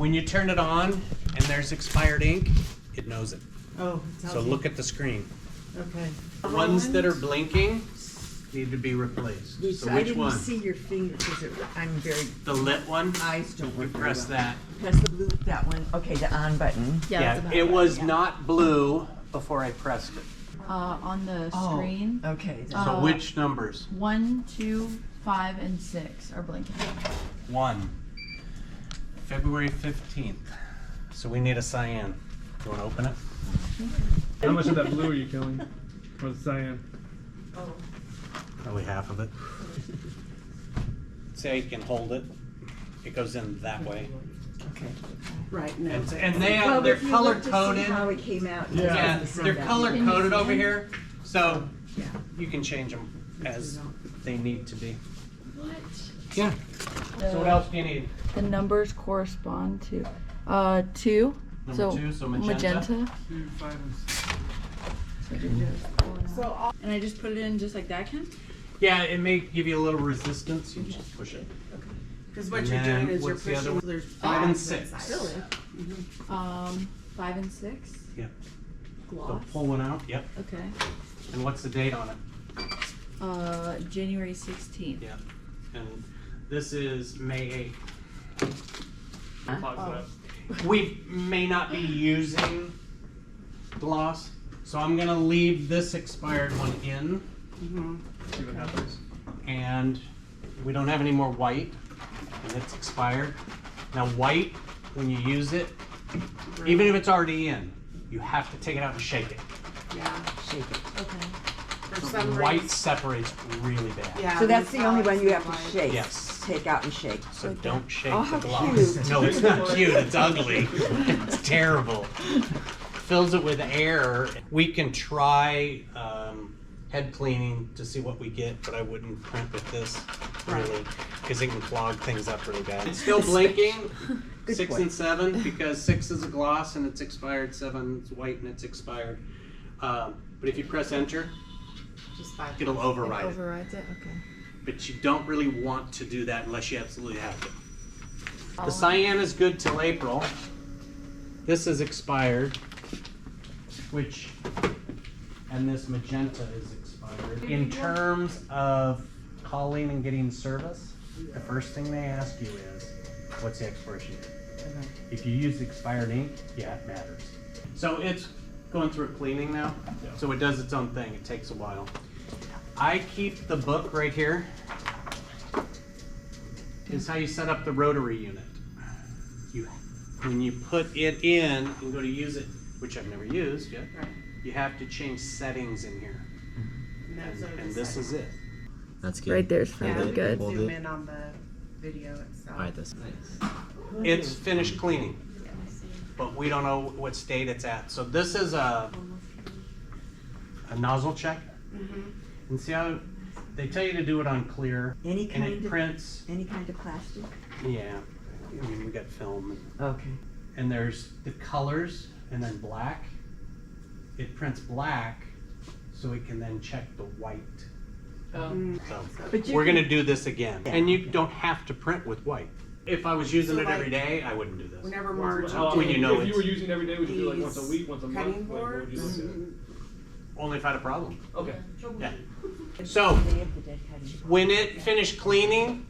When you turn it on and there's expired ink, it knows it. Oh, So look at the screen. Okay. The ones that are blinking need to be replaced. So I which didn't one? see your finger because I'm very, The lit one? eyes don't You work very press well. that. Press the blue, that one. Okay, the on button. Yeah, it was not blue before I pressed it. On the Oh, screen. okay. So which numbers? 1, 2, 5, and 6 are blinking. 1. February 15th. So we need a cyan. You want to open it? How much of that blue are you killing? Or the cyan? Probably half of it. See how you can hold it? It goes in that way. Okay. Right now. And they're color coded. How it came out. Yeah, they're color coded over here. So Yeah. you can change them as they need to be. What? Yeah. So what else do you need? The numbers correspond to 2. Number 2, so magenta. 2, 5, and 6. And I just put it in just like that, Ken? Yeah, it may give you a little resistance. You just push it. Because what And you're then doing is you're what's the other pushing, one? there's 5 and dots 6. inside. 5 and 6. Yeah. So Gloss. pull one out. Yep. Okay. And what's the date on it? January 16th. Yeah. And this is May 8th. Clogs it up. We may not be using gloss, so I'm gonna leave this expired one in. See what happens. And we don't have any more white, and it's expired. Now white, when you use it, even if it's already in, you have to take it out and shake it. Yeah, shake it. Okay. For So some white reason. separates really bad. Yeah. So that's the only one you have to White. shake. Yes. Take out and shake. So don't shake Oh, the how gloss. cute. No, it's not cute. It's ugly. It's terrible. Fills it with air. We can try head cleaning to see what we get, but I wouldn't print with this really, because it can clog things up really bad. It's still blinking. Good 6 point. and 7 because 6 is a gloss and it's expired. 7 is white and it's expired. But if you press enter, Just 5. it'll override it. Overrides it? Okay. But you don't really want to do that unless you absolutely have to. The cyan is good till April. This is expired, and this magenta is expired. In terms of calling and getting service, the first thing they ask you is, what's the expiration date? If you use expired ink, yeah, it matters. So it's going through cleaning now, so it does its own thing. It takes a while. I keep the book right here. This is how you set up the rotary unit. When you put it in and go to use it, which I've never used yet, Right. you have to change settings in here. And this is it. That's good. Right there's Yeah, really good. hold Zoom it. in on the video itself. Alright, that's nice. It's finished cleaning, but we don't know what state it's at. So this is a nozzle check. And see how they tell you to do it on clear, Any and kind it of prints. any kind of plastic? Yeah, I mean we got film, Okay. and there's the colors, and then black. It prints black, so it can then check the white. So But you we're can- gonna do this again, Yeah, and you okay. don't have to print with white. If I was using So, it every like, day, I wouldn't do this. Whenever Marge How often- When you know if you it's- were using it every day, would you do like these once a week, once a month? cutting Like, what would you boards, look at? Only if I had a problem. Okay. Yeah. So They have the dead cutting. when it finished cleaning,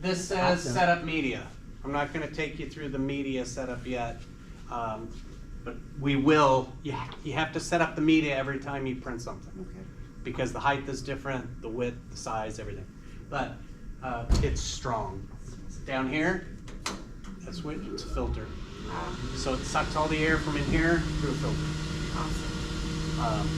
this says Awesome. set up media. I'm not gonna take you through the media setup yet, but we will. You have to set up the media every time you print something, Okay. because the height is different, the width, the size, everything. But it's strong. Down here, that switch, it's a filter. So it sucks all the air from in here through a filter. Awesome.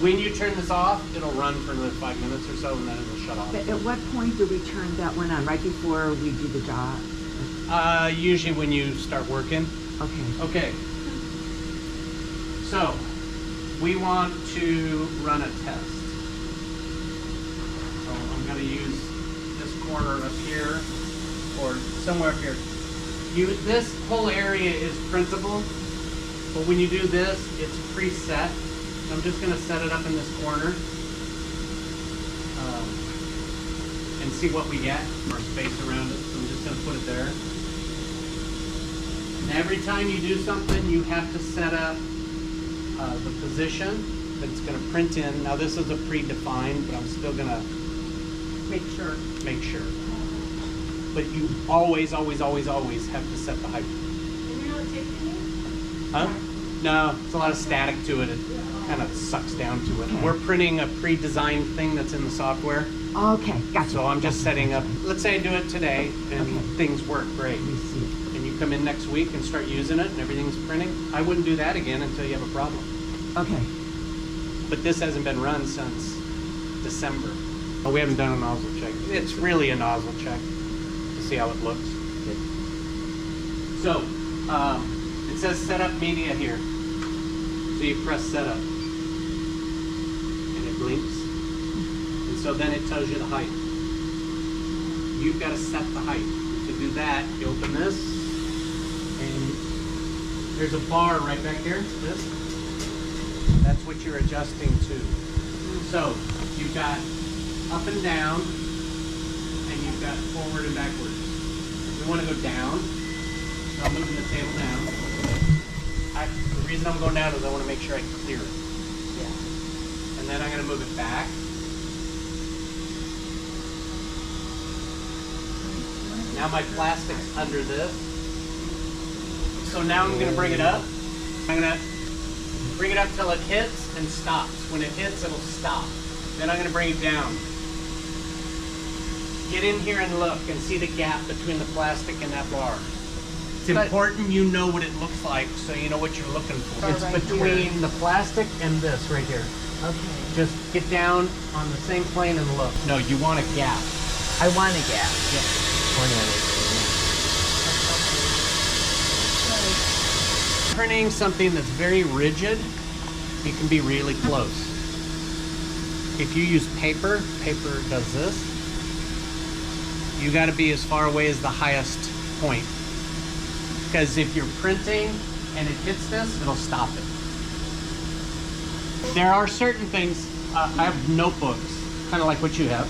When you turn this off, it'll run for another 5 minutes or so, and then it'll shut off. But at what point do we turn that one on? Right before we do the job? Usually when you start working. Okay. Okay. So, we want to run a test. So I'm going to use this corner up here, or somewhere up here. This whole area is printable, but when you do this, it's preset. So I'm just going to set it up in this corner and see what we get, or space around it. So I'm just going to put it there. And every time you do something, you have to set up the position that it's going to print in. Now this is a predefined, but I'm still going to Make sure. make sure. But you always, always, always, always have to set the height. Huh? No, it's a lot of static to it. It kind of sucks down to it. We're printing a pre-designed thing that's in the software. Okay, gotcha. So I'm just setting up, let's say I do it today and Okay. things work great. Let me see. And you come in next week and start using it and everything's printing. I wouldn't do that again until you have a problem. Okay. But this hasn't been run since December. Oh, we haven't done a nozzle check. It's really a nozzle check to see how it looks. Good. So, it says setup media here. So you press setup. And it blinks. And so then it tells you the height. You've got to set the height. To do that, you open this, and there's a bar right back here, this. That's what you're adjusting to. So, you've got up and down, and you've got forward and backwards. We want to go down, so I'm moving the table down. The reason I'm going down is I want to make sure I clear it. Yeah. And then I'm going to move it back. Now my plastic's under this. So now I'm going to bring it up. I'm going to bring it up till it hits and stops. When it hits, it'll stop. Then I'm going to bring it down. Get in here and look and see the gap between the plastic and that bar. It's important you know what it looks like so you know what you're looking for. It's right between here. the plastic and this right here. Okay. Just get down on the same plane and look. No, you want a gap. I want a gap. Printing something that's very rigid, you can be really close. If you use paper, paper does this. You got to be as far away as the highest point. Because if you're printing and it hits this, it'll stop it. There are certain things, I have notebooks, kind of like what you have,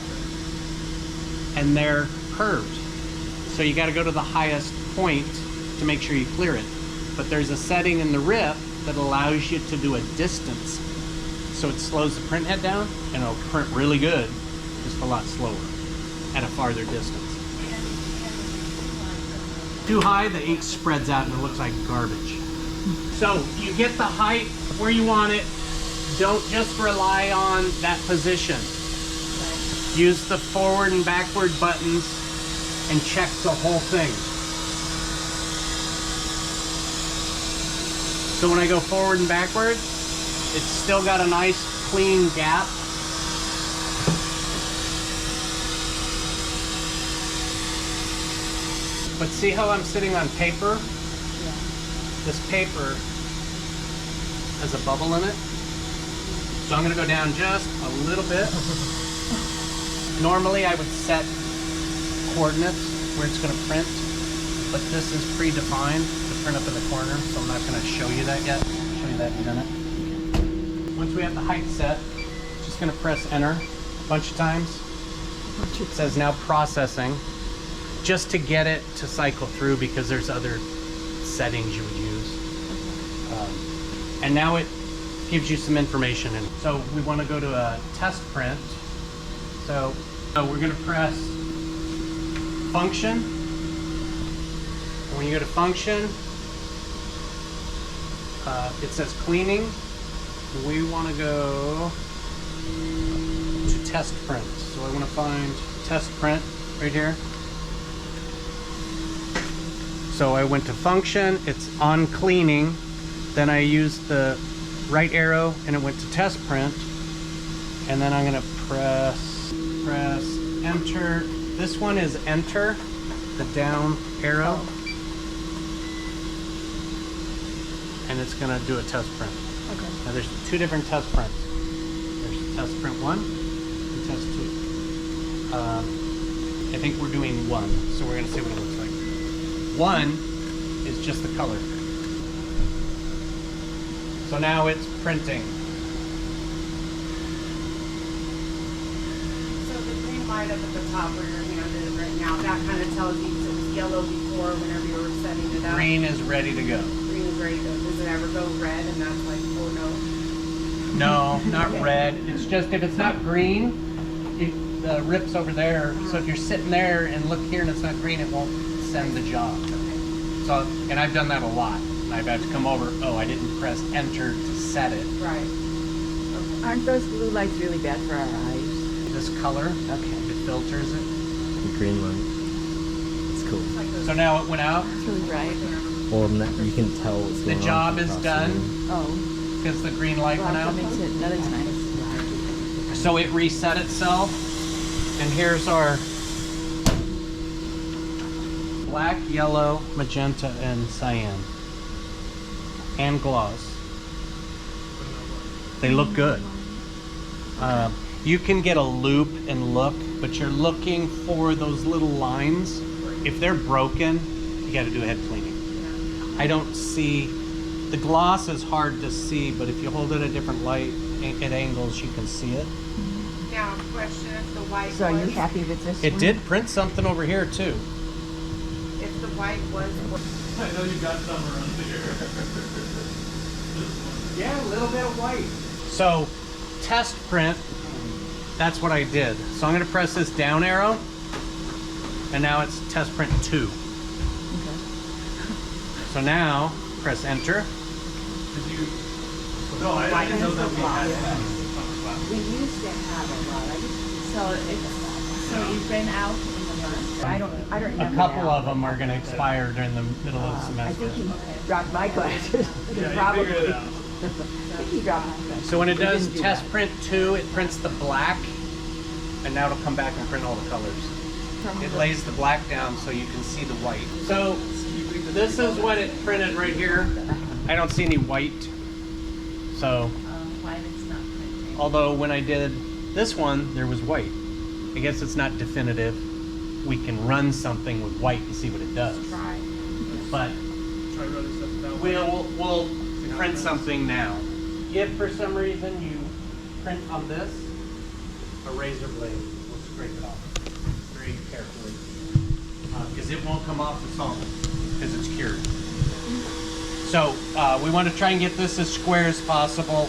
and they're curved. So you got to go to the highest point to make sure you clear it. But there's a setting in the RIP that allows you to do a distance. So it slows the print head down and it'll print really good, just a lot slower at a farther distance. Too high, the ink spreads out and it looks like garbage. So you get the height where you want it. Don't just rely on that position. Use the forward and backward buttons and check the whole thing. So when I go forward and backward, it's still got a nice clean gap. But see how I'm sitting on paper? Yeah. This paper has a bubble in it. So I'm gonna go down just a little bit. Normally I would set coordinates where it's gonna print, but this is predefined to print up in the corner, so I'm not gonna show you that yet. I'll show you that in a minute. Once we have the height set, just gonna press enter a bunch of times. It says now processing, just to get it to cycle through because there's other settings you would use. And now it gives you some information. And so we want to go to a test print. So we're going to press function. And when you go to function, it says cleaning. We want to go to test print. So I want to find test print right here. So I went to function, it's on cleaning. Then I used the right arrow and it went to test print. And then I'm gonna press enter. This one is enter, the down arrow. And it's gonna do a test print. Okay. Now there's two different test prints. There's test print 1 and test 2. I think we're doing 1, so we're gonna see what it looks like. 1 is just the color. So now it's printing. So the green light up at the top where your hand is right now, that kind of tells you to yellow before whenever you were setting it up? Green is ready to go. Green is ready to go. Does it ever go red and that's like, oh no? No, not red. It's just if it's not green, the rip's over there. So if you're sitting there and look here and it's not green, it won't send the job. So, and I've done that a lot. I've had to come over, oh, I didn't press enter to set it. Right. Aren't those blue lights really bad for our eyes? This color, Okay. it filters it. The green one. It's cool. So now it went out. It's really bright. Well, you can tell what's The going on job is across the done room. Oh, because the green light well, went that out. makes it another time. So it reset itself. And here's our black, yellow, magenta, and cyan. And gloss. They look good. You can get a loop and look, but you're looking for those little lines. If they're broken, you got to do a head cleaning. I don't see, the gloss is hard to see, but if you hold it at different light at angles, you can see it. Now, question, if the white So are you was, happy with this It one? did print something over here too. if the white was, I know you got some around here. Yeah, a little bit of white. So, test print, that's what I did. So I'm gonna press this down arrow, and now it's test print 2. So now, press enter. Did you? No, I didn't know that we had that. We used to have a lot. I used So you've been out in the month? to, I don't A remember couple now. of them are gonna expire during the middle of the I semester. think he dropped my glasses. Yeah, Probably. you figured it out. I think he dropped my glasses. So when it We does didn't do test that. print 2, it prints the black, and now it'll come back and print all the colors. It lays the black down so you can see the white. So this is what it printed right here. I don't see any white. So, Why it's not printing? although when I did this one, there was white. I guess it's not definitive. We can run something with white and see what it does. right. But Try running stuff down. we'll print something now. If for some reason you print on this, a razor blade will scrape it off very carefully. Because it won't come off the solvent because it's cured. So we want to try and get this as square as possible.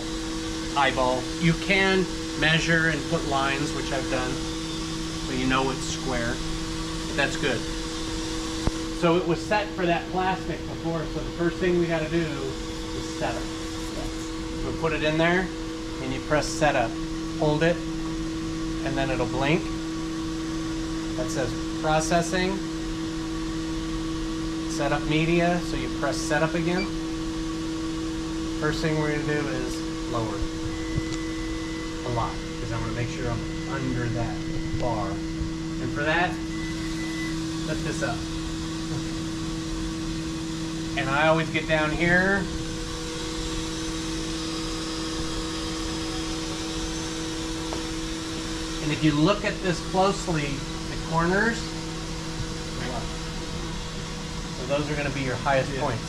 Eyeball. You can measure and put lines, which I've done, so you know it's square. But that's good. So it was set for that plastic before, so the first thing we got to do is set it. So put it in there, and you press setup. Hold it, and then it'll blink. That says processing. Setup media, so you press setup again. First thing we're gonna do is lower it a lot, because I want to make sure I'm under that bar. And for that, lift this up. And I always get down here. And if you look at this closely, the corners, so those are going to be your highest points.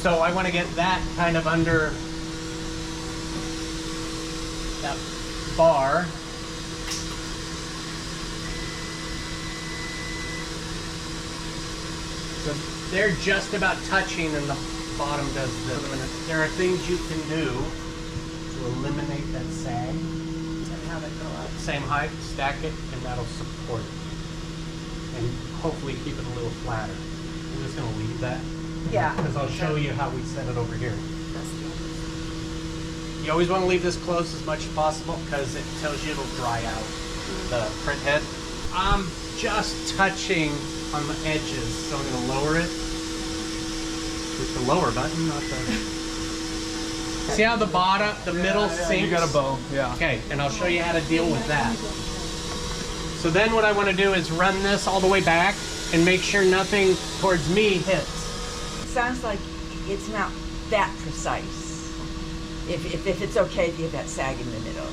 So I want to get that kind of under that bar. So they're just about touching and the bottom does this. There are things you can do to eliminate that sag. And have it go up. Same height, stack it, and that'll support it. And hopefully keep it a little flatter. I'm just gonna leave that. Yeah. Because I'll show you how we set it over here. You always want to leave this close as much as possible because it tells you it'll dry out the print head. I'm just touching on the edges, so I'm gonna lower it with the lower button, not the... See how the bottom, the middle sinks? You got a bow, yeah. Okay, and I'll show you how to deal with that. So then what I want to do is run this all the way back and make sure nothing towards me hits. Sounds like it's not that precise. If it's okay if you have that sag in the middle.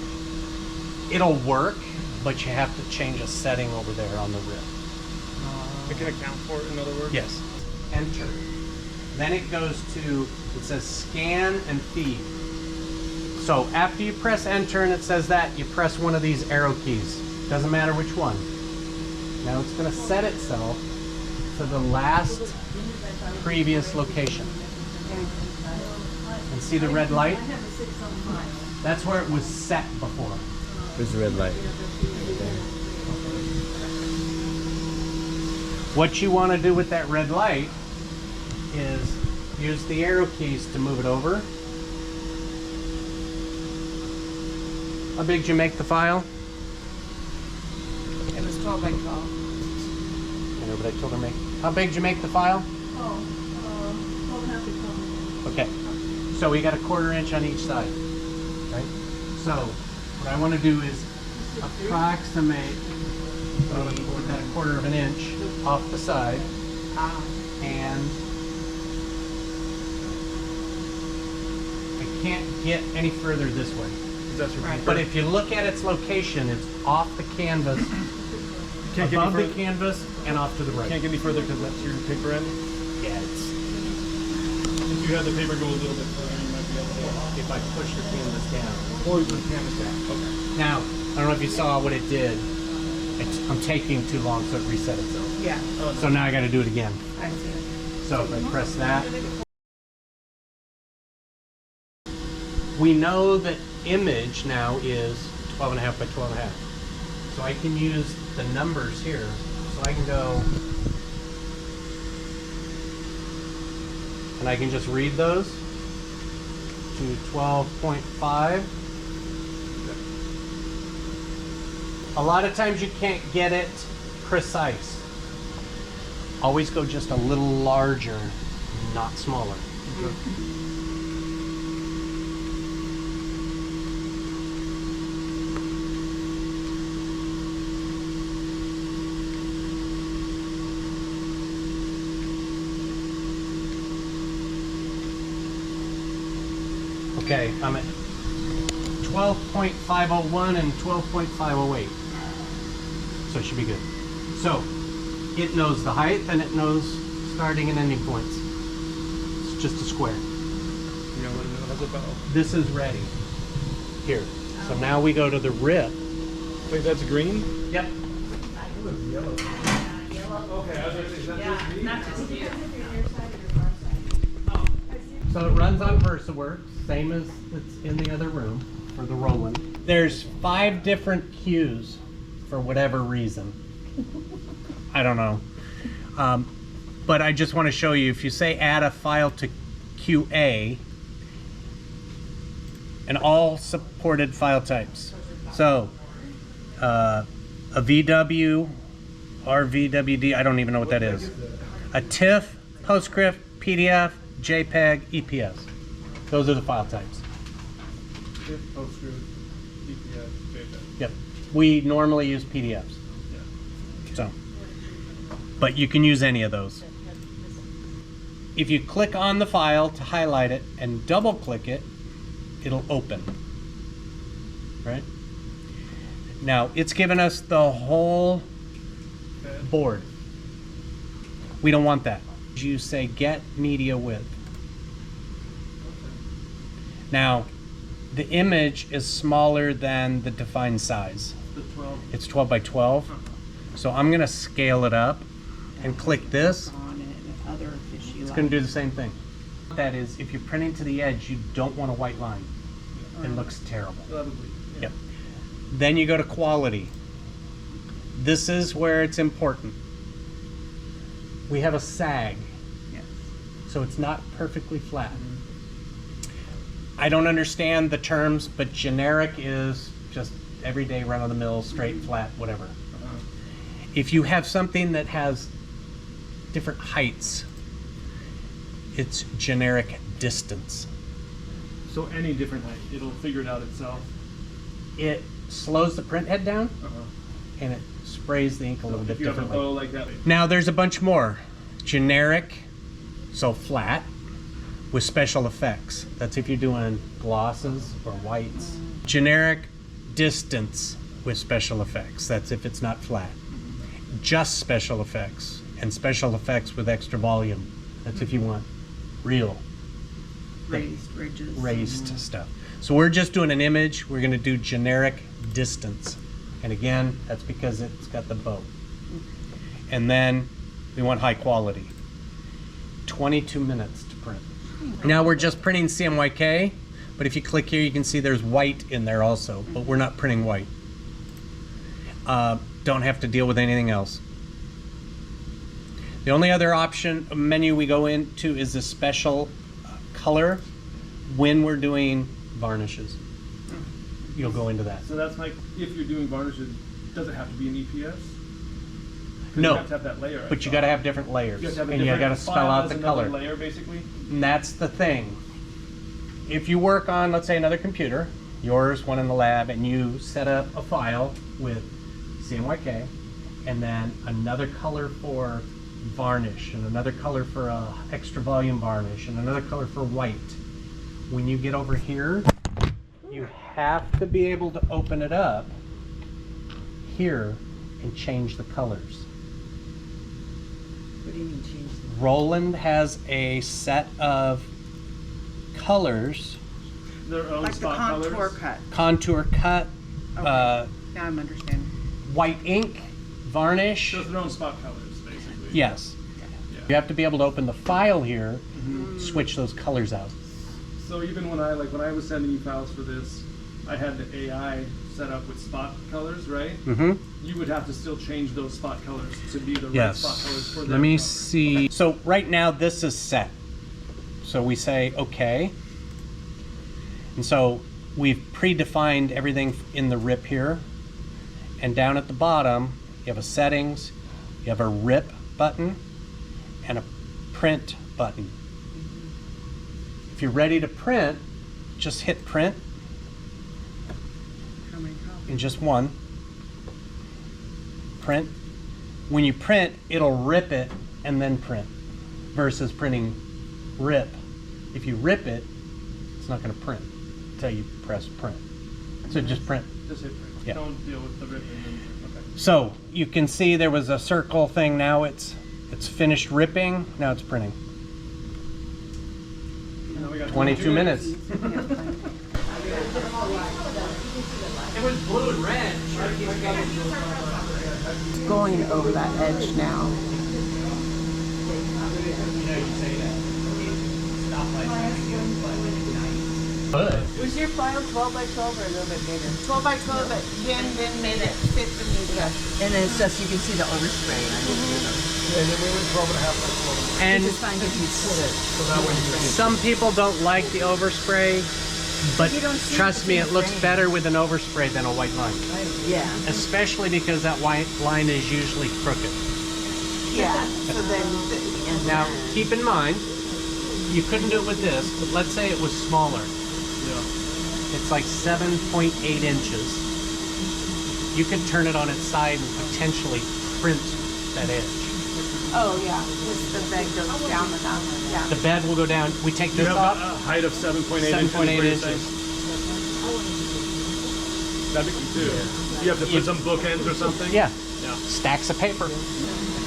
It'll work, but you have to change a setting over there on the rib. It can account for it, in other words? Yes. Enter. Then it goes to, it says scan and feed. So after you press enter and it says that, you press one of these arrow keys. Doesn't matter which one. Now it's going to set itself to the last previous location. And see the red light? That's where it was set before. Where's the red light? What you want to do with that red light is use the arrow keys to move it over. How big did you make the file? It was 12 by 12. I know, but I told her make. How big did you make the file? 12.5 by 12. Okay. So we got a 1/4 inch on each side. Right? So what I want to do is approximate that 1/4 inch off the side, and I can't get any further this way. That's your paper. But if you look at its location, it's off the canvas, Can't get any above the further. canvas, and off to the right. Can't get any further because that's your paper end. Yeah, it's, If you had the paper go a little bit further, you might be able to. if I push the canvas down. Or you put the canvas down. Okay. Now, I don't know if you saw what it did. I'm taking too long, so it reset itself. Yeah, So now I got to do it again. I see. So if I press that, we know that image now is 12.5 by 12.5. So I can use the numbers here. So I can go, and I can just read those to 12.5. A lot of times you can't get it precise. Always go just a little larger, not smaller. Okay, I'm at 12.501 and 12.508. So it should be good. So it knows the height and it knows starting and ending points. It's just a square. You know what it has about. This is ready. Here. So now we go to the rip. Wait, that's green? Yep. Okay, I was gonna say, is that just me? Not just you. So it runs on VersaWorks, same as it's in the other room for the Roland. There's 5 different cues for whatever reason. I don't know. But I just want to show you, if you say add a file to QA, and all supported file types. So a VW, RVWD, I don't even know what that is. A TIFF, PostScript, PDF, JPEG, EPS. Those are the file types. PostScript, EPS, JPEG. Yep. We normally use PDFs. So, but you can use any of those. If you click on the file to highlight it and double click it, it'll open. Right? Now, it's given us the whole board. We don't want that. You say get media width. Now, the image is smaller than the defined size. It's 12 by 12. So I'm going to scale it up and click this. It's going to do the same thing. That is, if you're printing to the edge, you don't want a white line. It looks terrible. Probably. Yep. Then you go to quality. This is where it's important. We have a sag. So it's not perfectly flat. I don't understand the terms, but generic is just everyday run-of-the-mill, straight, flat, whatever. If you have something that has different heights, it's generic distance. So any different height, it'll figure it out itself. It slows the print head down and it sprays the ink a little bit If you have a differently. bow like that. Now there's a bunch more. Generic, so flat, with special effects. That's if you're doing glosses or whites. Generic distance with special effects. That's if it's not flat. Just special effects, and special effects with extra volume. That's if you want real Raised ridges. raised stuff. So we're just doing an image. We're going to do generic distance. And again, that's because it's got the bow. And then We want high quality. 22 minutes to print. Now we're just printing CMYK, but if you click here, you can see there's white in there also, but we're not printing white. Don't have to deal with anything else. The only other option menu we go into is the special color when we're doing varnishes. You'll go into that. So that's like, if you're doing varnishes, does it have to be an EPS? No, You have to have that layer. but you got to have different layers, You have to have a and you got to different spell file out as the another color. layer, basically. And that's the thing. If you work on, let's say, another computer, yours, one in the lab, and you set up a file with CMYK, and then another color for varnish, and another color for extra volume varnish, and another color for white. When you get over here, you have to be able to open it up here and change the colors. What do you mean change them? Roland has a set of colors, Their own Like the spot contour colors. cut. contour cut, Okay. Now I'm understanding. white ink, varnish. So it's their own spot colors, basically. Yes. Yeah. You have to be able to open the file here, switch those colors out. So even when I was sending you files for this, I had the AI set up with spot colors, right? Mm-hmm. You would have to still change those spot colors to be the right Yes. spot colors for Let their me color. see. So right now this is set. So we say okay. And so we've predefined everything in the RIP here. And down at the bottom, you have a settings, you have a RIP button, and a print button. If you're ready to print, just hit print How many copies? in just one. Print. When you print, it'll rip it and then print, versus printing RIP. If you rip it, it's not going to print until you press print. So just print. Just hit print. Yeah. Don't deal with the ripping. Okay. So you can see there was a circle thing. Now it's finished ripping. Now it's printing. Now we got 22 minutes. We have plenty. It was blue and red. Going over that edge now. Good. Was your file 12 by 12 or a little bit bigger? 12 by 12, but then made it fit the media. And then it's just, you can see the overspray. And then we went 12 and a half by 12. And Just find if you put it. So that way you can some people don't like the overspray, but You don't see trust it me, in it the looks frame. better with an overspray than a white line. Yeah. Especially because that white line is usually crooked. Yeah, so then, Now, keep in mind, you couldn't do it with this, but let's say it was smaller. It's like 7.8 inches. You could turn it on its side and potentially print that edge. oh yeah, just the bed goes down enough, yeah. The bed will go down. We take You this have off. a height of 7.8 inches. 7.8 what you're inches. saying? That'd be cool too. You have to put some bookends or something? Yeah. Yeah. Stacks of paper.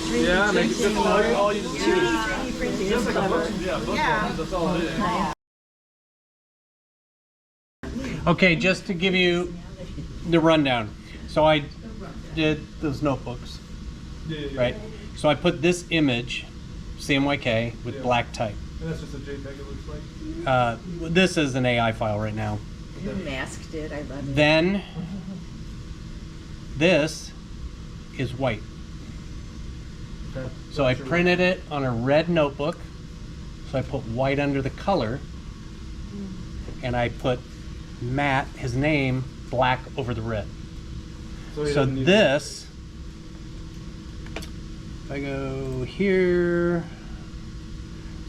Yeah, make it just all you just do. Just like a book, yeah, book Yeah. ones, that's all it is. Okay, just to give you the rundown. So I did those notebooks, Yeah. right? So I put this image, CMYK, with Yeah. black type. And that's just a JPEG, it looks like. This is an AI file right now. You masked it, I love it. Then this is white. Okay. So I printed it on a red notebook. So I put white under the color, and I put Matt, his name, black over the red. he So doesn't need this, if I go here,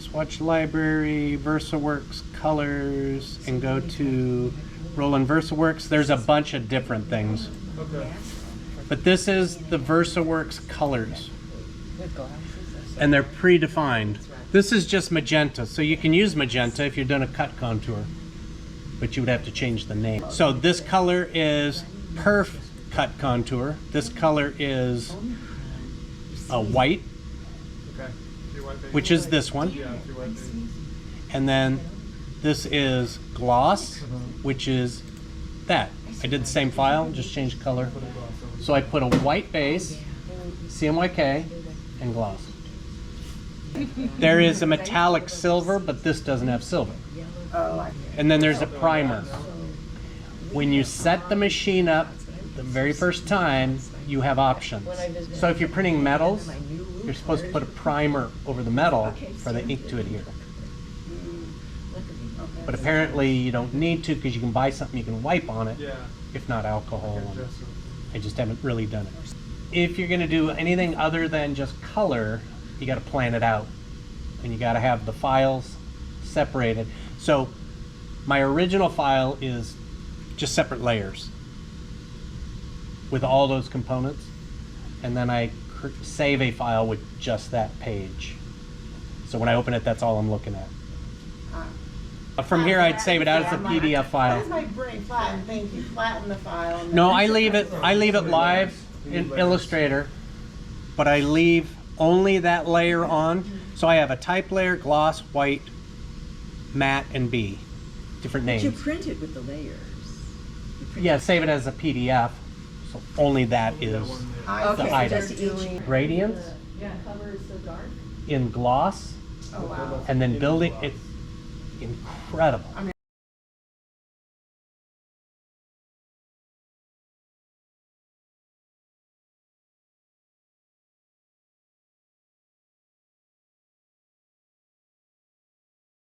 swatch library, VersaWorks colors, and go to Roland VersaWorks, there's a bunch of different things. Okay. But this is the VersaWorks colors, and they're predefined. This is just magenta, so you can use magenta if you're doing a cut contour, but you would have to change the name. So this color is perf cut contour. This color is a white, Okay. Your white baby. which is this one, Yeah, your white baby. and then this is gloss, which is that. I did the same file, just changed color. So I put a white base, CMYK, and gloss. There is a metallic silver, but this doesn't have silver. Oh, And then there's a primer. When you set the machine up the very first time, you have options. So if you're printing metals, you're supposed to put a primer over the metal for the ink to adhere. But apparently you don't need to, because you can buy something you can wipe on it, Yeah. if not alcohol. I just haven't really done it. If you're going to do anything other than just color, you got to plan it out, and you got to have the files separated. So my original file is just separate layers with all those components, and then I save a file with just that page. So when I open it, that's all I'm looking at. From here, I'd save it out as a PDF file. That's my brain. Flatten. Thank you. Flatten the file. and No, then- I leave it live in Illustrator, but I leave only that layer on. So I have a type layer, gloss, white, matte, and B. Different But you names. print it with the layers. You print Yeah, save it as a PDF. So only that is I the see. item. Just each. Gradients Yeah, cover is so dark. in gloss, Oh, wow. and then building, it's incredible.